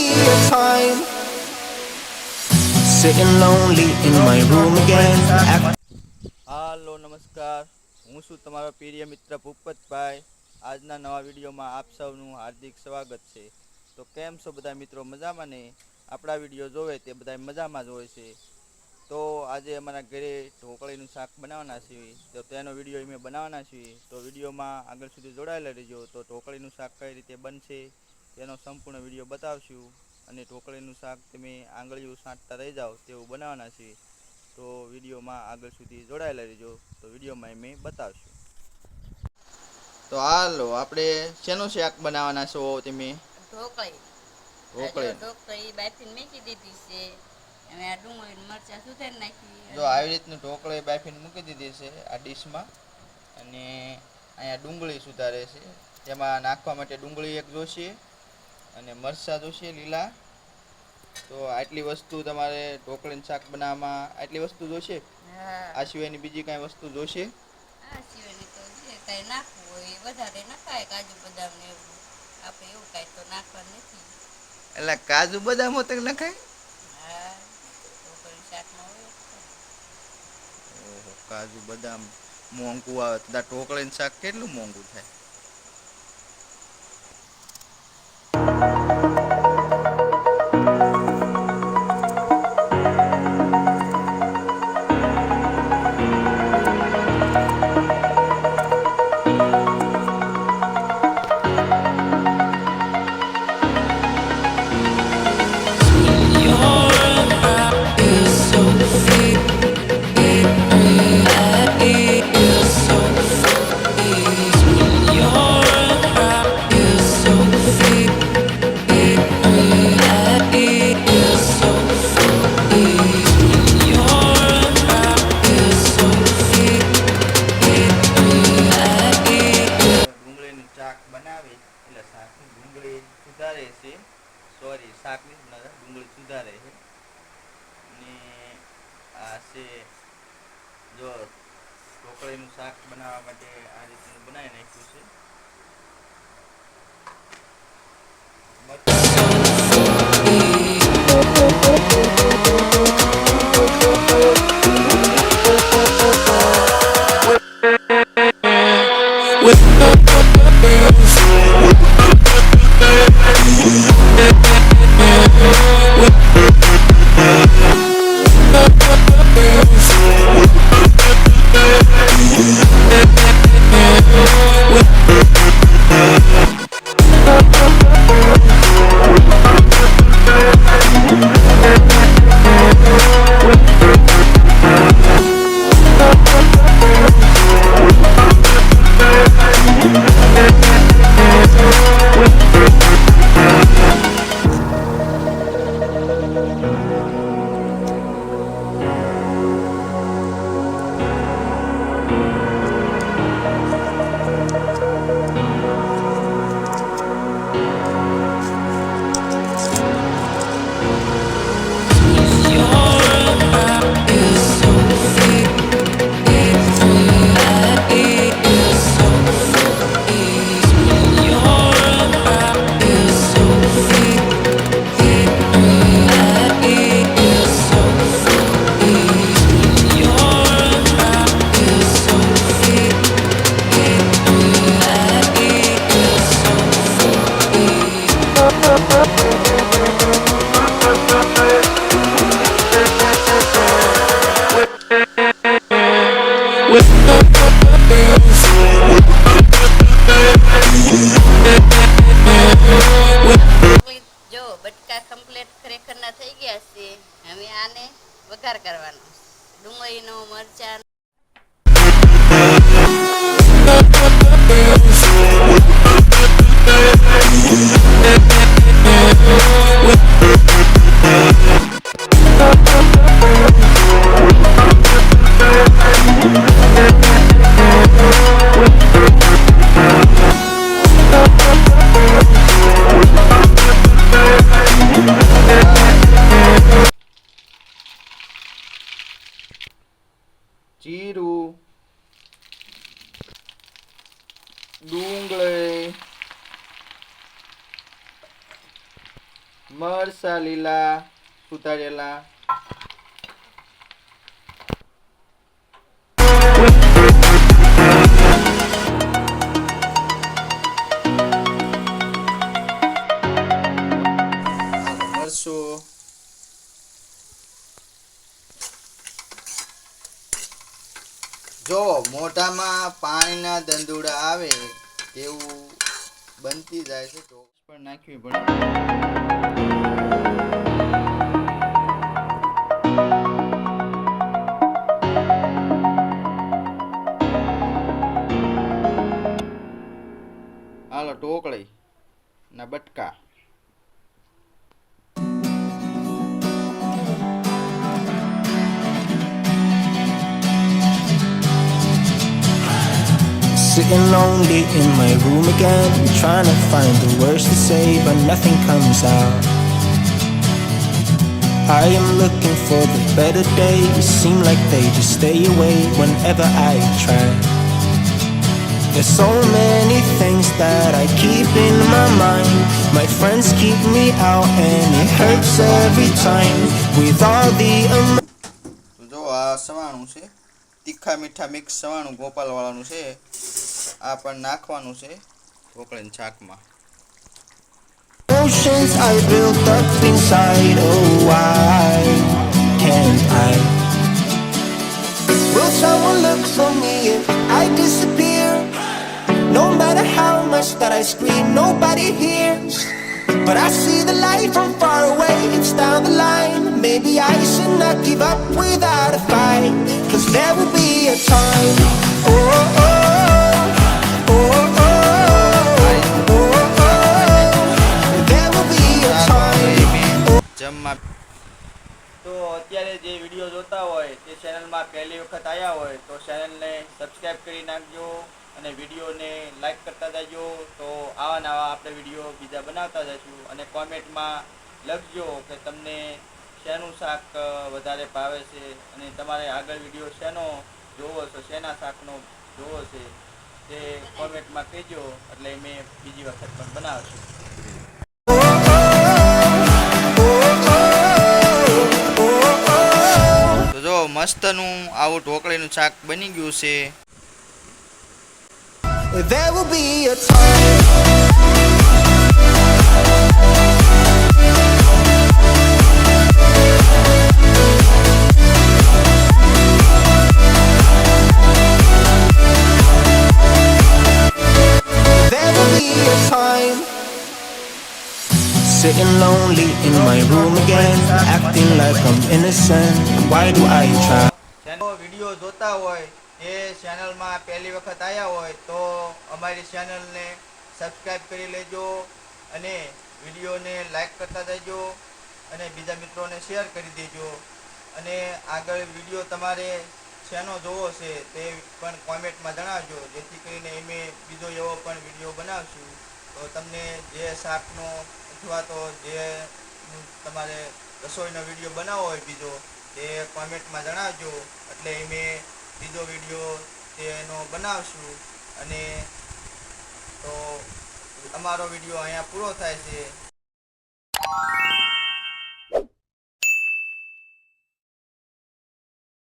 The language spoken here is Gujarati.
a time sitting lonely in my room again. હાલો નમસ્કાર, હું છું તમારો પ્રિય મિત્ર ભૂપતભાઈ. આજના નવા વિડીયોમાં આપ સૌનું હાર્દિક સ્વાગત છે. તો કેમ છો બધા મિત્રો, મજામાં ને? આપણા વિડીયો જોવે તે બધા મજામાં જ હોય છે. તો આજે અમારા ઘરે ઢોકળીનું શાક બનાવવાના છીએ, તો તેનો વિડીયો અમે બનાવવાના છીએ. તો વિડીયોમાં આગળ સુધી જોડાયેલા રહેજો. તો ઢોકળીનું શાક કઈ રીતે બનશે તેનો સંપૂર્ણ વિડીયો બતાવશું. અને ઢોકળીનું શાક તમે આંગળીઓ સાંટતા રહી જાઓ તેવું બનાવવાના છીએ. તો વિડીયોમાં આગળ સુધી જોડાયેલા રહેજો. તો વિડીયોમાં અમે બતાવશું. તો હાલો આપણે શેનું શાક બનાવવાના છો તમે? ઢોકળી. ઢોકળી. ઢોકળી બાફીને મૂકી દીધી છે. હવે આ ડુંગળી મરચાં સુધારી નાખી. જો આવી રીતનું ઢોકળી બાફીને મૂકી દીધી છે આ ડીશમાં. અને અહીંયા ડુંગળી સુધારે છે. તેમાં નાખવા માટે ડુંગળી એક જોશે અને મરચાં જોશે લીલા. તો આટલી વસ્તુ તમારે ઢોકળીનું શાક બનાવવામાં આટલી વસ્તુ જોશે. આ સિવાયની બીજી કાંઈ વસ્તુ જોશે? આ સિવાયની તો જે કાંઈ નાખવું હોય એ વધારે નખાય, કાજુ બદામ ને એવું. આપણે એવું કાંઈ તો નાખવાનું નથી. એટલે કાજુ બદામ તો નખાય? હા, ઢોકળી શાકમાં હોય. ઓહો, કાજુ બદામ મોંઘું આવે તો ઢોકળીનું શાક કેટલું મોંઘું થાય? શાક બનાવે એટલે શાકની ડુંગળી સુધારે છે. સોરી, શાકની ડુંગળી સુધારે છે. અને આ છે જો ઢોકળીનું શાક બનાવવા માટે આ રીતનું બનાવી નાખ્યું છે. જો બટકા કમ્પ્લીટ ખરેખરના થઈ ગયા છે. હવે આને વઘાર કરવાનો. ડુંગળીનો, મરચાં જીરું, ડુંગળી, મરસા લીલા સુધારેલા, મરસું, જો મોઢામાં પાણીના દંડુડા આવે એવું બનતી જાય છે તો પણ નાખવી પડે. હાલો ઢોકળી ના બટકા. Sitting lonely in my room again, trying to find the words to say, but nothing comes out. I am looking for the better days, seem like they just stay away whenever I try. There's so many things that I keep in my mind. My friends keep me out and it hurts every time. With all the જો આ સવાણું છે, તીખા મીઠા મિક્સ સવાણું ગોપાલવાળાનું છે. આ પણ નાખવાનું છે ઢોકળીની શાકમાં. emotions I built up inside, oh why can't I? Will someone look for me if I disappear? No matter how much that I scream, nobody hears. But I see the light from far away, it's down the line. Maybe I should not give up without a fight, 'cause there will be a time. Oh, oh, oh, oh, oh, oh, oh. There will be a time. જમવા. તો અત્યારે જે વિડીયો જોતા હોય તે ચેનલમાં પહેલી વખત આવ્યા હોય તો ચેનલને સબસ્ક્રાઈબ કરી નાખજો અને વિડીયોને લાઈક કરતા જજો. તો આવા નવા આપણે વિડીયો બીજા બનાવતા જઈશું. અને કોમેન્ટમાં લખજો કે તમને શેનું શાક વધારે ભાવે છે અને તમારે આગળ વિડીયો શેનો જોવો છે, શેના શાકનો જોવો છે તે કોમેન્ટમાં કહેજો, એટલે મેં બીજી વખત પણ બનાવશું. તો જો મસ્તનું આવું ઢોકળીનું શાક બની ગયું છે. There will be a time. There will be a time. Sitting lonely in my room again, acting like I'm innocent. Why do I try? Video જોતા હોય એ ચેનલમાં પહેલી વખત આવ્યા હોય તો અમારી ચેનલને સબસ્ક્રાઈબ કરી લેજો અને વિડીયોને લાઈક કરતા જજો અને બીજા મિત્રોને શેર કરી દેજો. અને આગળ વિડીયો તમારે શેનો જોવો છે તે પણ કોમેન્ટમાં જણાવજો, જેથી કરીને અમે બીજો એવો પણ વિડીયો બનાવશું. તો તમને જે શાકનો અથવા તો જે તમારે રસોઈનો વિડીયો બનાવવો હોય બીજો તે કોમેન્ટમાં જણાવજો, એટલે અમે બીજો વિડીયો તેનો બનાવશું. અને તો અમારો વિડીયો અહીંયા પૂરો થાય છે.